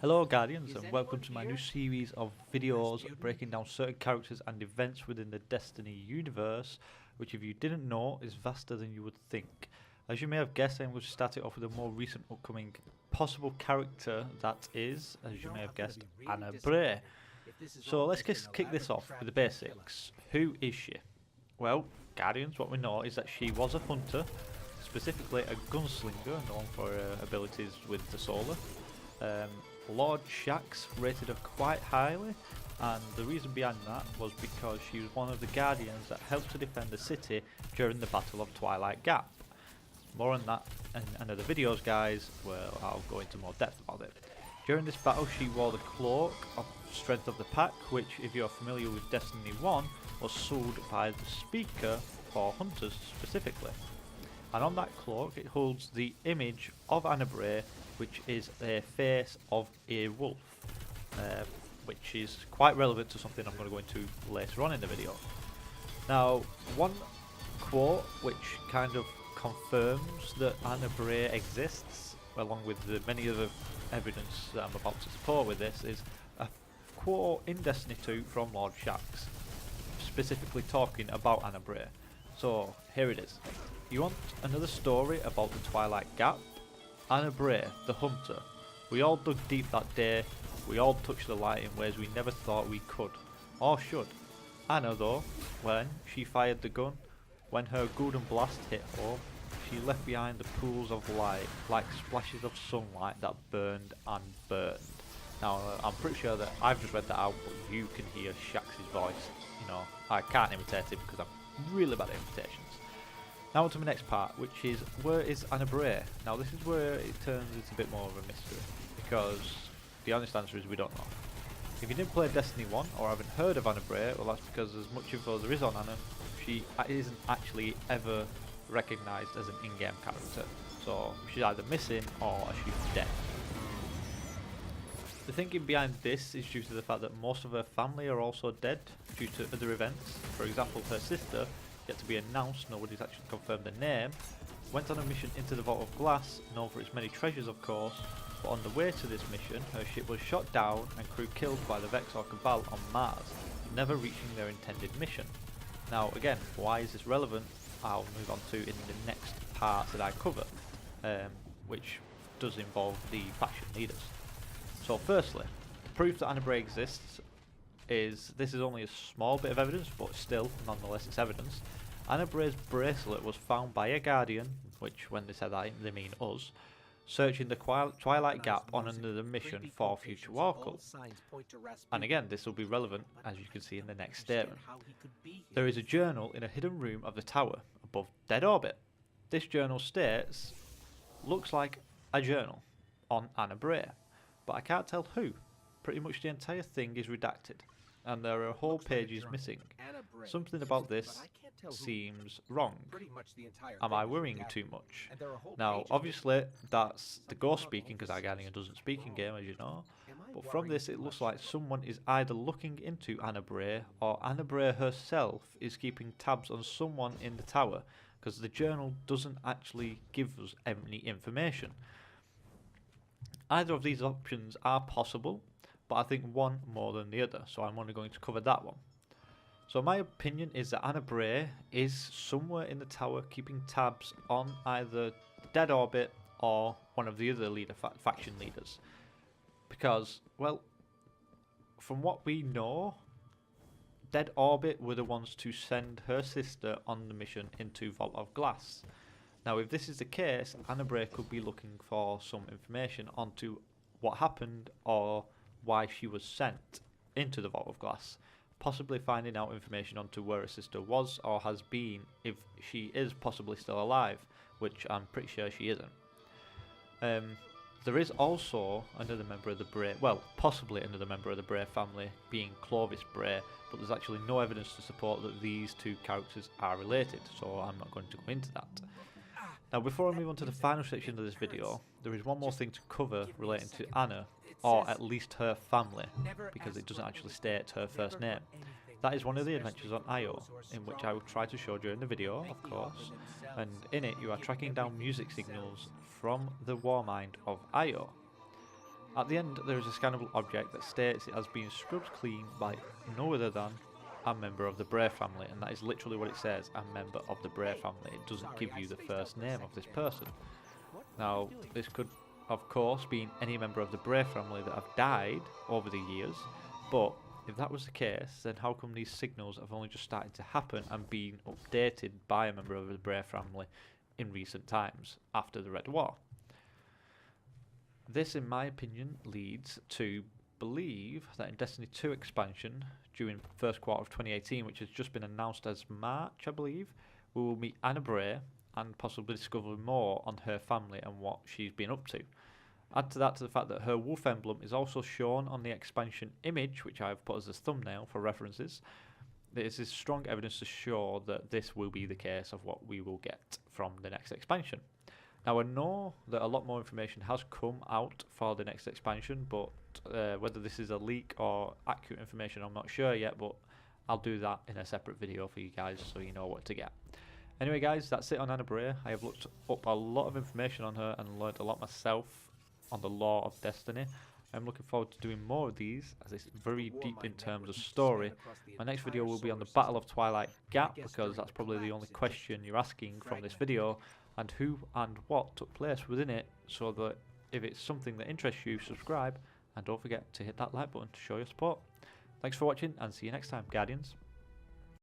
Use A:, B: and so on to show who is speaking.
A: Hello Guardians and welcome to my new series of videos breaking down certain characters and events within the Destiny universe, which if you didn't know is vaster than you would think. As you may have guessed, I'm going to start it off with a more recent upcoming possible character that is, as you may have guessed, Ana Bray. So let's kick this off with the basics. Who is she? Well, Guardians, what we know is that she was a hunter, specifically a gunslinger known for her abilities with the solar. Lord Shaxx rated her quite highly, and the reason behind that was because she was one of the Guardians that helped to defend the city during the Battle of Twilight Gap. More on that in another videos, guys, where I'll go into more depth about it. During this battle she wore the cloak of Strength of the Pack, which if you're familiar with Destiny 1 was sold by the speaker for hunters specifically. And on that cloak it holds the image of Ana Bray, which is a face of a wolf, which is quite relevant to something I'm going to go into later on in the video. Now, one quote which kind of confirms that Ana Bray exists, along with the many other evidence that I'm about to support with this, is a quote in Destiny 2 from Lord Shaxx, specifically talking about Ana Bray. So, here it is. You want another story about the Twilight Gap? Ana Bray, the hunter. We all dug deep that day, we all touched the light in ways we never thought we could, or should. Ana though, when she fired the gun, when her golden blast hit home, she left behind the pools of light, like splashes of sunlight that burned and burned. Now, I'm pretty sure that I've just read that out, but you can hear Shaxx's voice. You know, I can't imitate it because I'm really bad at imitations. Now on to the next part, which is, where is Ana Bray? Now this is where it turns into a bit more of a mystery, because the honest answer is we don't know. If you didn't play Destiny 1 or haven't heard of Ana Bray, well that's because as much info as there is on Ana, she isn't actually ever recognised as an in-game character. So she's either missing or she's dead. The thinking behind this is due to the fact that most of her family are also dead due to other events. For example, her sister, yet to be announced, nobody's actually confirmed the name, went on a mission into the Vault of Glass, known for its many treasures of course, but on the way to this mission her ship was shot down and crew killed by the Vex or Cabal on Mars, never reaching their intended mission. Now again, why is this relevant? I'll move on to in the next part that I cover, which does involve the faction leaders. So firstly, proof that Ana Bray exists is, this is only a small bit of evidence, but still, nonetheless, it's evidence. Ana Bray's bracelet was found by a Guardian, which when they said that, they mean us, searching the Twilight Gap on another mission for future war cults. And again, this will be relevant, as you can see in the next statement. There is a journal in a hidden room of the tower, above Dead Orbit. This journal states, looks like a journal, on Ana Bray, but I can't tell who. Pretty much the entire thing is redacted, and there are whole pages missing. Something about this seems wrong. Am I worrying too much? Now, obviously, that's the ghost speaking, because Guardian doesn't speak in game, as you know. But from this, it looks like someone is either looking into Ana Bray, or Ana Bray herself is keeping tabs on someone in the tower, because the journal doesn't actually give us any information. Either of these options are possible, but I think one more than the other, so I'm only going to cover that one. So my opinion is that Ana Bray is somewhere in the tower keeping tabs on either Dead Orbit or one of the other faction leaders. Because, well, from what we know, Dead Orbit were the ones to send her sister on the mission into Vault of Glass. Now if this is the case, Ana Bray could be looking for some information onto what happened or why she was sent into the Vault of Glass, possibly finding out information onto where her sister was or has been, if she is possibly still alive, which I'm pretty sure she isn't. There is also another member of the Bray, well, possibly another member of the Bray family, being Clovis Bray, but there's actually no evidence to support that these two characters are related, so I'm not going to go into that. Now before I move on to the final section of this video, there is one more thing to cover relating to Ana, or at least her family, because it doesn't actually state her first name. That is one of the adventures on Io, in which I will try to show during the video, of course, and in it you are tracking down music signals from the Warmind of Io. At the end, there is a scannable object that states it has been scrubbed clean by no other than a member of the Bray family, and that is literally what it says, a member of the Bray family. It doesn't give you the first name of this person. Now, this could, of course, be any member of the Bray family that have died over the years, but if that was the case, then how come these signals have only just started to happen and been updated by a member of the Bray family in recent times, after the Red War? This, in my opinion, leads to believe that in Destiny 2 expansion, during first quarter of 2018, which has just been announced as March, I believe, we will meet Ana Bray and possibly discover more on her family and what she's been up to. Add to that to the fact that her wolf emblem is also shown on the expansion image, which I have put as a thumbnail for references. There is strong evidence to show that this will be the case of what we will get from the next expansion. Now, I know that a lot more information has come out for the next expansion, but whether this is a leak or accurate information, I'm not sure yet, but I'll do that in a separate video for you guys so you know what to get. Anyway, guys, that's it on Ana Bray. I have looked up a lot of information on her and learned a lot myself on the lore of Destiny. I'm looking forward to doing more of these, as it's very deep in terms of story. My next video will be on the Battle of Twilight Gap, because that's probably the only question you're asking from this video, and who and what took place within it, so that if it's something that interests you, subscribe, and don't forget to hit that like button to show your support. Thanks for watching, and see you next time, Guardians.